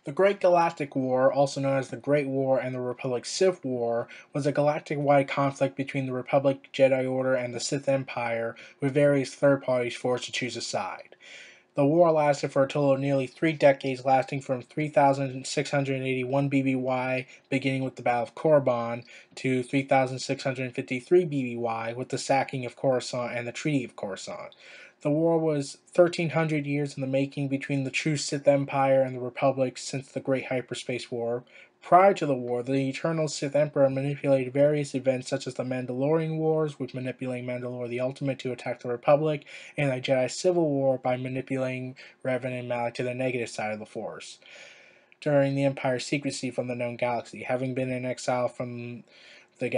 The Great Galactic War, also known as the Great War and the Republic Civil War, was a galactic-wide conflict between the Republic Jedi Order and the Sith Empire, with various third parties forced to choose a side. The war lasted for a total of nearly 3 decades, lasting from 3681 BBY, beginning with the Battle of Korriban, to 3653 BBY, with the sacking of Coruscant and the Treaty of Coruscant. The war was 1300 years in the making between the true Sith Empire and the Republic since the Great Hyperspace War. Prior to the war, the Eternal Sith Emperor manipulated various events such as the Mandalorian Wars, with manipulating Mandalore the Ultimate to attack the Republic, and the Jedi Civil War by manipulating Revan and Malak to the negative side of the Force. During the Empire's secrecy from the known galaxy, having been in exile the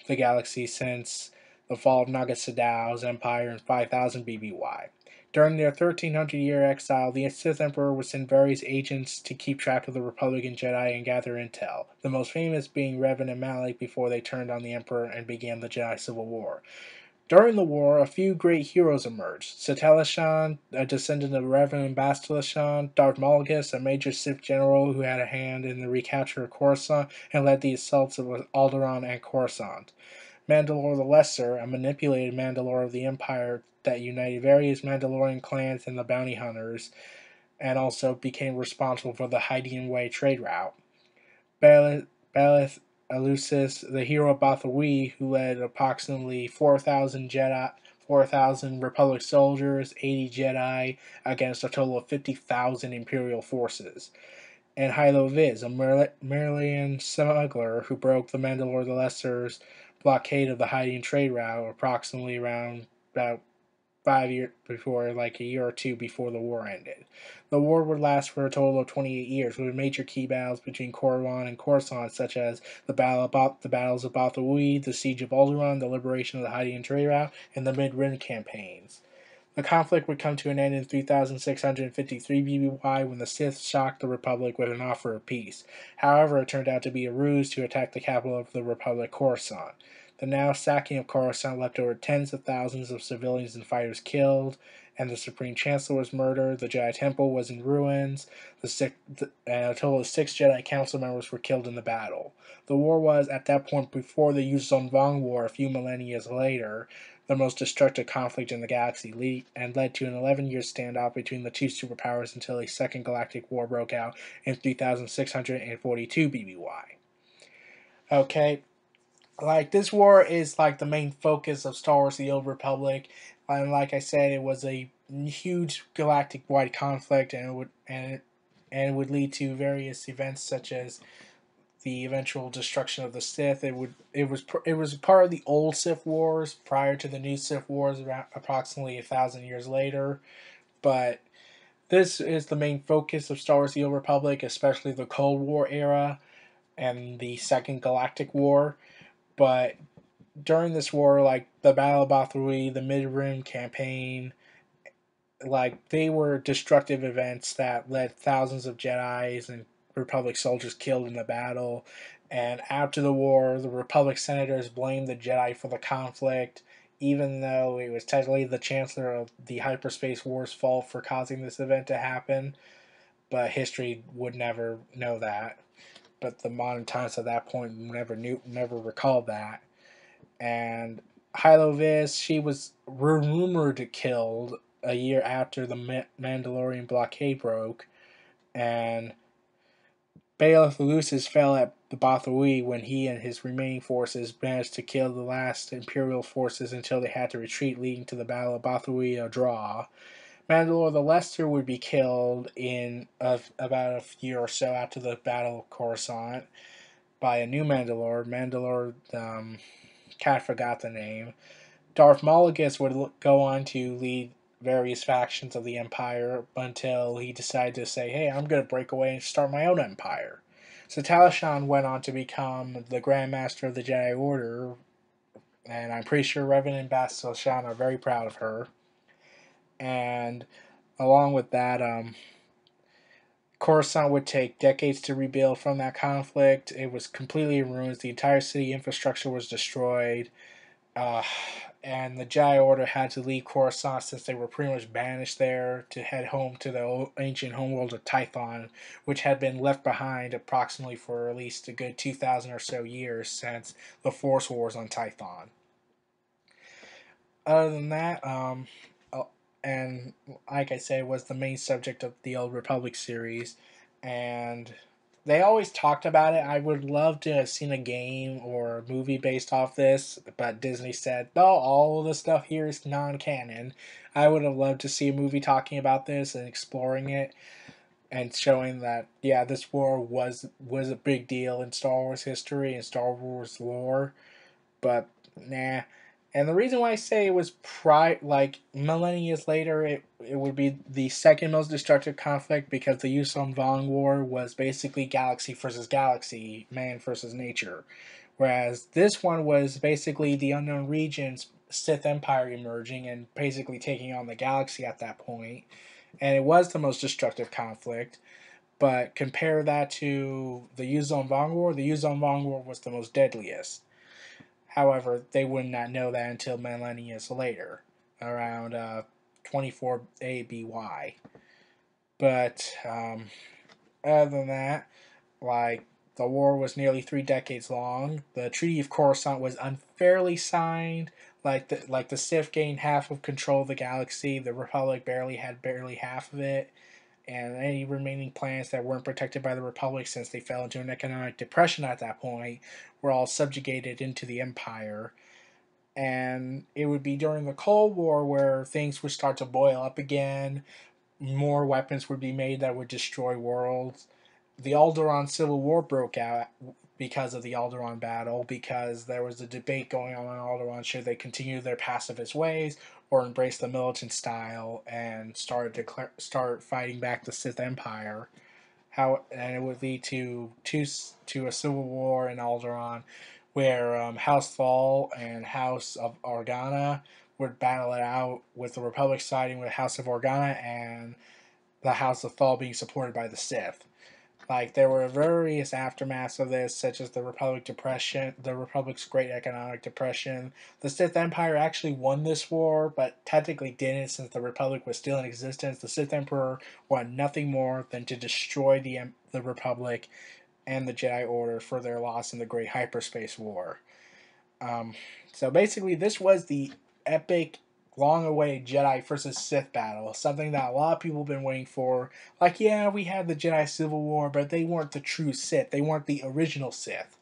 galaxy since the fall of Naga Sadow's empire in 5000 BBY. During their 1300-year exile, the Sith Emperor would send various agents to keep track of the Republican Jedi and gather intel, the most famous being Revan and Malak before they turned on the Emperor and began the Jedi Civil War. During the war, a few great heroes emerged. Satellashan, a descendant of Revan and Bastilashan, Darth Malgus, a major Sith general who had a hand in the recapture of Coruscant and led the assaults of Alderaan and Coruscant. Mandalore the Lesser, a manipulated Mandalore of the Empire that united various Mandalorian clans and the bounty hunters, and also became responsible for the Hydian Way trade route. Balith Alusis, the hero of Bathory, who led approximately 4,000 Jedi, 4,000 Republic soldiers, 80 Jedi, against a total of 50,000 Imperial forces. And Hylo Viz, a Merlian smuggler who broke the Mandalore the Lesser's blockade of the Hydian trade route approximately around about 5 years before, like a year or two before the war ended. The war would last for a total of 28 years, with major key battles between Korriban and Coruscant, such as the battles of Bathory, the siege of Alderaan, the liberation of the Hydian trade route, and the Mid-Rim campaigns. The conflict would come to an end in 3653 BBY when the Sith shocked the Republic with an offer of peace. However, it turned out to be a ruse to attack the capital of the Republic, Coruscant. The now sacking of Coruscant left over tens of thousands of civilians and fighters killed, and the Supreme Chancellor was murdered. The Jedi Temple was in ruins. A total of 6 Jedi Council members were killed in the battle. The war was, at that point, before the Yuuzhan Vong War a few millennia later, the most destructive conflict in the galaxy, and led to an 11-year standoff between the two superpowers until a second galactic war broke out in 3642 BBY. Okay, like, this war is like the main focus of Star Wars: The Old Republic, and like I said, it was a huge galactic-wide conflict, and it would lead to various events such as the eventual destruction of the Sith. It was part of the old Sith Wars prior to the new Sith Wars, around approximately 1,000 years later. But this is the main focus of Star Wars: The Old Republic, especially the Cold War era and the Second Galactic War. But during this war, like the Battle of Bathory, the Mid-Rim campaign, like, they were destructive events that led thousands of Jedis and Republic soldiers killed in the battle. And after the war, the Republic senators blamed the Jedi for the conflict, even though it was technically the Chancellor of the Hyperspace War's fault for causing this event to happen. But history would never know that. But the modern times at that point never recalled that. And Hylo Viz, she was rumored killed a year after the Mandalorian blockade broke, and Bailiff Lucis fell at the Bathory when he and his remaining forces managed to kill the last Imperial forces until they had to retreat, leading to the Battle of Bathory, a draw. Mandalore the Lesser would be killed in about a year or so after the Battle of Coruscant by a new Mandalore, cat forgot the name. Darth Malgus would go on to lead various factions of the Empire until he decided to say, hey, I'm going to break away and start my own empire. So Talashan went on to become the Grand Master of the Jedi Order, and I'm pretty sure Revan and Bastilashan are very proud of her. And along with that, Coruscant would take decades to rebuild from that conflict. It was completely in ruins. The entire city infrastructure was destroyed. and the Jedi Order had to leave Coruscant since they were pretty much banished there to head home to the ancient homeworld of Tython, which had been left behind approximately for at least a good 2,000 or so years since the Force Wars on Tython. Other than that, and like I said, was the main subject of the Old Republic series, and they always talked about it. I would love to have seen a game or a movie based off this, but Disney said, no, all of the stuff here is non-canon. I would have loved to see a movie talking about this and exploring it and showing that, yeah, this war was a big deal in Star Wars history and Star Wars lore, but nah. And the reason why I say it was like millennia later, it would be the second most destructive conflict because the Yuuzhan Vong War was basically galaxy versus galaxy, man versus nature. Whereas this one was basically the unknown regions, Sith Empire emerging and basically taking on the galaxy at that point. And it was the most destructive conflict. But compare that to the Yuuzhan Vong War, the Yuuzhan Vong War was the most deadliest. However, they would not know that until millennia later, around 24 ABY. But other than that, like the war was nearly 3 decades long. The Treaty of Coruscant was unfairly signed. Like the Sith gained half of control of the galaxy. The Republic had barely half of it, and any remaining planets that weren't protected by the Republic since they fell into an economic depression at that point were all subjugated into the Empire. And it would be during the Cold War where things would start to boil up again. More weapons would be made that would destroy worlds. The Alderaan Civil War broke out because of the Alderaan battle, because there was a debate going on Alderaan should they continue their pacifist ways or embrace the militant style and start fighting back the Sith Empire. And it would lead to a civil war in Alderaan, where House Thal and House of Organa would battle it out, with the Republic siding with House of Organa and the House of Thal being supported by the Sith. Like there were various aftermaths of this, such as the Republic's Great Economic Depression. The Sith Empire actually won this war, but technically didn't, since the Republic was still in existence. The Sith Emperor wanted nothing more than to destroy the Republic and the Jedi Order for their loss in the Great Hyperspace War. Um, so basically, this was the epic, long-awaited Jedi versus Sith battle, something that a lot of people have been waiting for. Like, yeah, we had the Jedi Civil War, but they weren't the true Sith. They weren't the original Sith.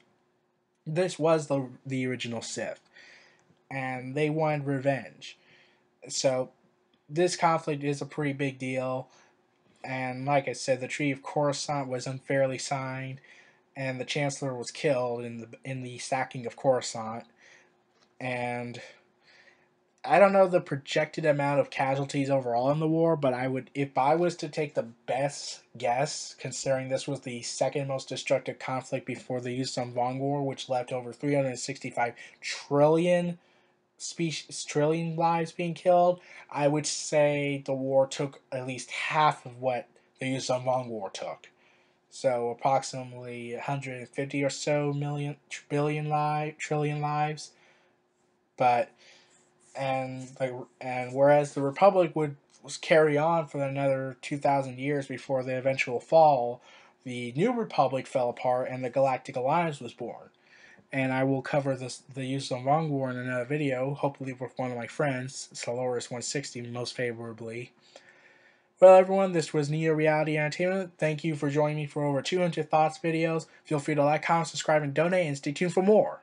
This was the original Sith, and they wanted revenge. So this conflict is a pretty big deal. And like I said, the Treaty of Coruscant was unfairly signed, and the Chancellor was killed in the sacking of Coruscant. And I don't know the projected amount of casualties overall in the war, but if I was to take the best guess, considering this was the second most destructive conflict before the Yuuzhan Vong War, which left over 365 trillion lives being killed, I would say the war took at least half of what the Yuuzhan Vong War took. So approximately 150 or so trillion lives. But and whereas the Republic would carry on for another 2,000 years before the eventual fall, the New Republic fell apart and the Galactic Alliance was born. And I will cover the Yuuzhan Vong War in another video, hopefully with one of my friends, Soloris 160, most favorably. Well, everyone, this was Neo Reality Entertainment. Thank you for joining me for over 200 Thoughts videos. Feel free to like, comment, subscribe, and donate, and stay tuned for more.